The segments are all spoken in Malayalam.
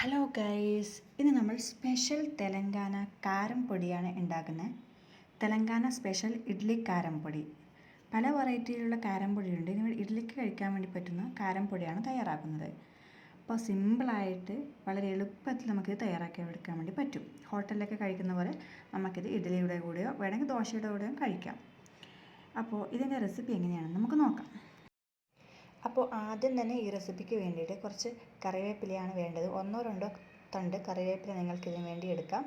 ഹലോ ഗൈസ്, ഇന്ന് നമ്മൾ സ്പെഷ്യൽ തെലങ്കാന കാരം പൊടിയാണ് ഉണ്ടാക്കുന്നത്. തെലങ്കാന സ്പെഷ്യൽ ഇഡ്ഡലി കാരം പൊടി. പല വെറൈറ്റിയിലുള്ള കാരം പൊടിയുണ്ട്. നിങ്ങൾ ഇഡ്ഡലിക്ക് കഴിക്കാൻ വേണ്ടി പറ്റുന്ന കാരം പൊടിയാണ് തയ്യാറാക്കുന്നത്. അപ്പോൾ സിമ്പിളായിട്ട് വളരെ എളുപ്പത്തിൽ നമുക്കിത് തയ്യാറാക്കി എടുക്കാൻ വേണ്ടി പറ്റും. ഹോട്ടലിലൊക്കെ കഴിക്കുന്ന പോലെ നമുക്കിത് ഇഡ്ഡലിയുടെ കൂടെയോ വേണമെങ്കിൽ ദോശയുടെ കൂടെയോ കഴിക്കാം. അപ്പോൾ ഇതിൻ്റെ റെസിപ്പി എങ്ങനെയാണെന്ന് നമുക്ക് നോക്കാം. അപ്പോൾ ആദ്യം തന്നെ ഈ റെസിപ്പിക്ക് വേണ്ടിയിട്ട് കുറച്ച് കറിവേപ്പിലയാണ് വേണ്ടത്. ഒന്നോ രണ്ടോ തണ്ട് കറിവേപ്പില നിങ്ങൾക്കിതിന് വേണ്ടി എടുക്കാം.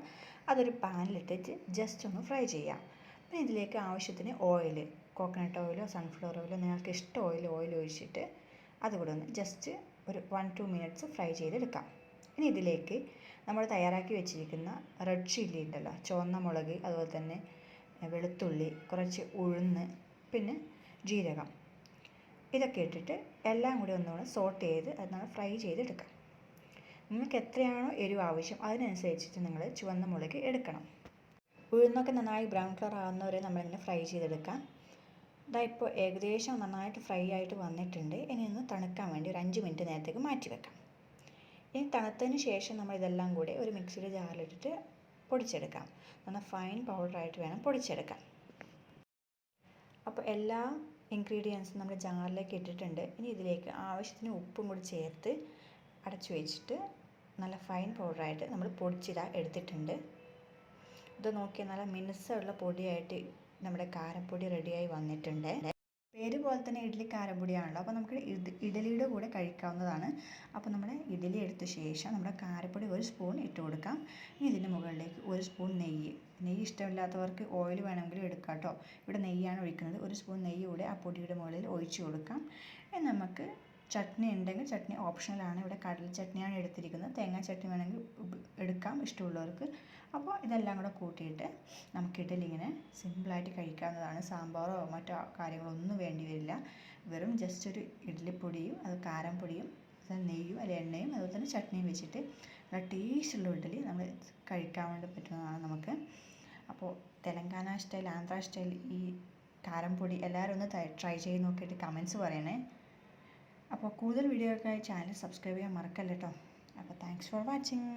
അതൊരു പാനിലിട്ടിട്ട് ജസ്റ്റ് ഒന്ന് ഫ്രൈ ചെയ്യാം. പിന്നെ ഇതിലേക്ക് ആവശ്യത്തിന് ഓയിൽ, കോക്കനട്ട് ഓയിലോ സൺഫ്ലവർ ഓയിലോ നിങ്ങൾക്ക് ഇഷ്ട ഓയിൽ ഒഴിച്ചിട്ട് അതുകൂടെ ഒന്ന് ജസ്റ്റ് ഒരു 1-2 മിനിറ്റ്സ് ഫ്രൈ ചെയ്തെടുക്കാം. ഇനി ഇതിലേക്ക് നമ്മൾ തയ്യാറാക്കി വെച്ചിരിക്കുന്ന റെഡ് ചില്ലി ഉണ്ടല്ലോ, ചുവന്ന മുളക്, അതുപോലെ തന്നെ വെളുത്തുള്ളി, കുറച്ച് ഉഴുന്ന്, പിന്നെ ജീരകം, ഇതൊക്കെ ഇട്ടിട്ട് എല്ലാം കൂടി ഒന്നുകൂടെ സോട്ട് ചെയ്ത് അത് ഫ്രൈ ചെയ്തെടുക്കാം. നിങ്ങൾക്ക് എത്രയാണോ എരിവ് ആവശ്യം അതിനനുസരിച്ചിട്ട് നിങ്ങൾ ചുവന്ന മുളക് എടുക്കണം. ഉഴുന്നൊക്കെ നന്നായി ബ്രൗൺ കളർ ആകുന്നവരെ നമ്മളിങ്ങനെ ഫ്രൈ ചെയ്തെടുക്കാം. ഇപ്പോൾ ഏകദേശം നന്നായിട്ട് ഫ്രൈ ആയിട്ട് വന്നിട്ടുണ്ട്. ഇനി ഒന്ന് തണുക്കാൻ വേണ്ടി ഒരു 5 മിനിറ്റ് നേരത്തേക്ക് മാറ്റി വെക്കാം. ഇനി തണുത്തതിന് ശേഷം നമ്മൾ ഇതെല്ലാം കൂടി ഒരു മിക്സിയുടെ ജാറിലിട്ടിട്ട് പൊടിച്ചെടുക്കാം. നന്നായി ഫൈൻ പൗഡറായിട്ട് വേണം പൊടിച്ചെടുക്കാൻ. അപ്പോൾ എല്ലാ ഇൻഗ്രീഡിയൻസും നമ്മൾ ജാറിലേക്ക് ഇട്ടിട്ടുണ്ട്. ഇനി ഇതിലേക്ക് ആവശ്യത്തിന് ഉപ്പും കൂടി ചേർത്ത് അടച്ചു വെച്ചിട്ട് നല്ല ഫൈൻ പൗഡറായിട്ട് നമ്മൾ പൊടിച്ചിതാ എടുത്തിട്ടുണ്ട്. ഇത് നോക്കിയാൽ നല്ല മിനുസമുള്ള പൊടിയായിട്ട് നമ്മുടെ കാരപ്പൊടി റെഡിയായി വന്നിട്ടുണ്ട്. പേര് പോലെ തന്നെ ഇഡ്ഡലി കാരപ്പൊടിയാണല്ലോ, അപ്പോൾ നമുക്ക് ഇഡ്ഡലിയുടെ കൂടെ കഴിക്കാവുന്നതാണ്. അപ്പോൾ നമ്മൾ ഇഡ്ഡലി എടുത്ത ശേഷം നമ്മുടെ കാരപ്പൊടി 1 സ്പൂൺ ഇട്ട് കൊടുക്കാം. ഇനി ഇതിൻ്റെ മുകളിലേക്ക് 1 സ്പൂൺ നെയ്യ് ഇഷ്ടമില്ലാത്തവർക്ക് ഓയിൽ വേണമെങ്കിലും എടുക്കാം കേട്ടോ. ഇവിടെ നെയ്യാണ് ഒഴിക്കുന്നത്. 1 സ്പൂൺ നെയ്യ് കൂടെ ആ പൊടിയുടെ മുകളിൽ ഒഴിച്ചു കൊടുക്കാം. ഇനി നമുക്ക് ചട്നി ഉണ്ടെങ്കിൽ ചട്നി ഓപ്ഷണലാണ്. ഇവിടെ കടല ചട്നിയാണ് എടുത്തിരിക്കുന്നത്. തേങ്ങാ ചട്നി വേണമെങ്കിൽ എടുക്കാം ഇഷ്ടമുള്ളവർക്ക്. അപ്പോൾ ഇതെല്ലാം കൂടെ കൂട്ടിയിട്ട് നമുക്ക് ഇഡ്ഡലി ഇങ്ങനെ സിമ്പിളായിട്ട് കഴിക്കാവുന്നതാണ്. സാമ്പാറോ മറ്റോ കാര്യങ്ങളൊന്നും വേണ്ടി വരില്ല. വെറും ജസ്റ്റ് ഒരു ഇഡ്ഡലിപ്പൊടിയും അത് കാരം പൊടിയും നെയ്യും അല്ലെങ്കിൽ എണ്ണയും അതുപോലെ തന്നെ ചട്നിയും വെച്ചിട്ട് നല്ല ടേസ്റ്റുള്ള ഇഡ്ഡലി നമ്മൾ കഴിക്കാൻ വേണ്ടി പറ്റുന്നതാണ് നമുക്ക്. അപ്പോൾ തെലങ്കാന സ്റ്റൈൽ, ആന്ധ്ര സ്റ്റൈൽ ഈ കാരം പൊടി എല്ലാവരും ഒന്ന് ട്രൈ ചെയ്ത് നോക്കിയിട്ട് കമൻറ്റ്സ് പറയണേ. അപ്പോൾ കൂടുതൽ വീഡിയോകൾക്കായി ചാനൽ സബ്സ്ക്രൈബ് ചെയ്യാൻ മറക്കല്ല കേട്ടോ. അപ്പോൾ താങ്ക്സ് ഫോർ വാച്ചിങ്.